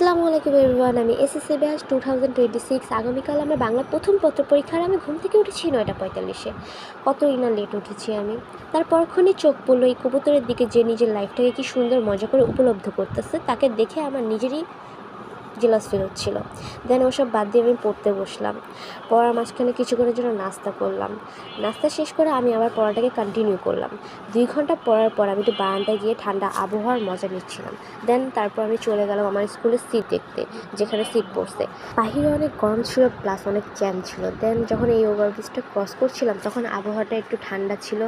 আসসালামু আলাইকুম এভরিওয়ান। আমি এসএসসি ব্যাচ 2026। আগামীকাল আমার বাংলা প্রথম পত্র পরীক্ষার আমি ঘুম থেকে উঠেছি 9টা 45-এ। কতই না লেট উঠেছি আমি। তারপরক্ষণই চোখ পড়লো এই কবুতরের দিকে, যে নিজের লাইফটাকে কি সুন্দর মজা করে উপলব্ধ করতেছে। তাকে দেখে আমার নিজেরই জেলাস ফিল হচ্ছিল। দেন ওসব বাদ দিয়ে আমি পড়তে বসলাম। পড়ার মাঝখানে কিছুক্ষণের জন্য নাস্তা করলাম। নাস্তা শেষ করে আমি আবার পড়াটাকে কন্টিনিউ করলাম। 2 ঘন্টা পড়ার পর আমি একটু বারান্দায় গিয়ে ঠান্ডা আবহাওয়ার মজা নিচ্ছিলাম। দেন তারপর আমি চলে গেলাম আমার স্কুলের সিট দেখতে, যেখানে সিট পড়ছে। বাহিরে অনেক গরম ছিল, প্লাস অনেক জ্যাম ছিল। দেন যখন এই ওভারব্রিজটা ক্রস করছিলাম তখন আবহাওয়াটা একটু ঠান্ডা ছিল,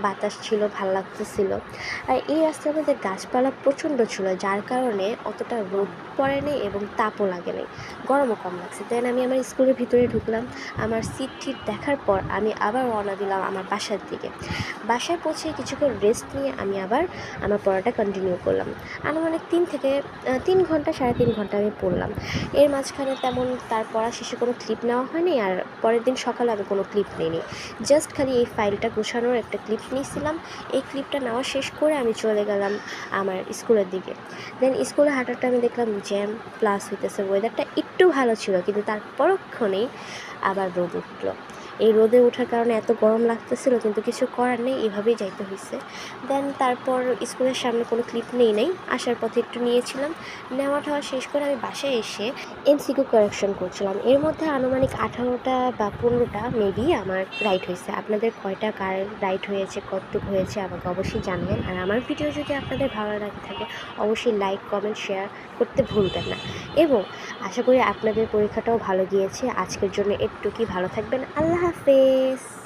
বাতাস ছিল, ভাল লাগতেছিল। আর এই রাস্তার মধ্যে গাছপালা প্রচণ্ড ছিল, যার কারণে অতটা রোদ পড়েনি এবং তাপও লাগে নাই, গরমও কম লাগছে। দেন আমি আমার স্কুলের ভিতরে ঢুকলাম। আমার সিট ঠিক দেখার পর আমি আবার রওনা দিলাম আমার বাসার দিকে। বাসায় পৌঁছে কিছুক্ষণ রেস্ট নিয়ে আমি আবার আমার পড়াটা কন্টিনিউ করলাম। আনুমানিক 3 ঘন্টা 3.5 ঘন্টা আমি পড়লাম। এর মাঝখানে তেমন তার পড়া শেষে কোনো ক্লিপ নেওয়া হয়নি, আর পরের দিন সকালে আমি কোনো ক্লিপ নিইনি। জাস্ট খালি এই ফাইলটা গোছানোর একটা ক্লিপ নিয়েছিলাম। এই ক্লিপটা নেওয়া শেষ করে আমি চলে গেলাম আমার স্কুলের দিকে। দেন স্কুলে হাঁটাটা আমি দেখলাম জ্যাম, প্লাস হইতেছে ওয়েদারটা একটু ভালো ছিল, কিন্তু তার পরক্ষণেই আবার রোদ উঠলো। এই রোদে ওঠার কারণে এত গরম লাগতেছিল, কিন্তু কিছু করার নেই, এভাবেই যাইতে হয়েছে। দেন তারপর স্কুলের সামনে কোনো ক্লিপ নেই, আসার পথে একটু নিয়েছিলাম। নেওয়া ঠাওয়া শেষ করে আমি বাসায় এসে এমসিকিউ কারেকশন করছিলাম। এর মধ্যে আনুমানিক 18টা বা 15টা মেবি আমার রাইট হয়েছে। আপনাদের কয়টা কার রাইট হয়েছে, কতটুকু হয়েছে আমাকে অবশ্যই জানাবেন। আর আমার ভিডিও যদি আপনাদের ভালো লাগে থাকে অবশ্যই লাইক, কমেন্ট, শেয়ার করতে ভুলবেন না। এবং আশা করি আপনাদের পরীক্ষাটাও ভালো গিয়েছে। আজকের জন্য একটু কি ভালো থাকবেন। আল্লাহ হাফেজ।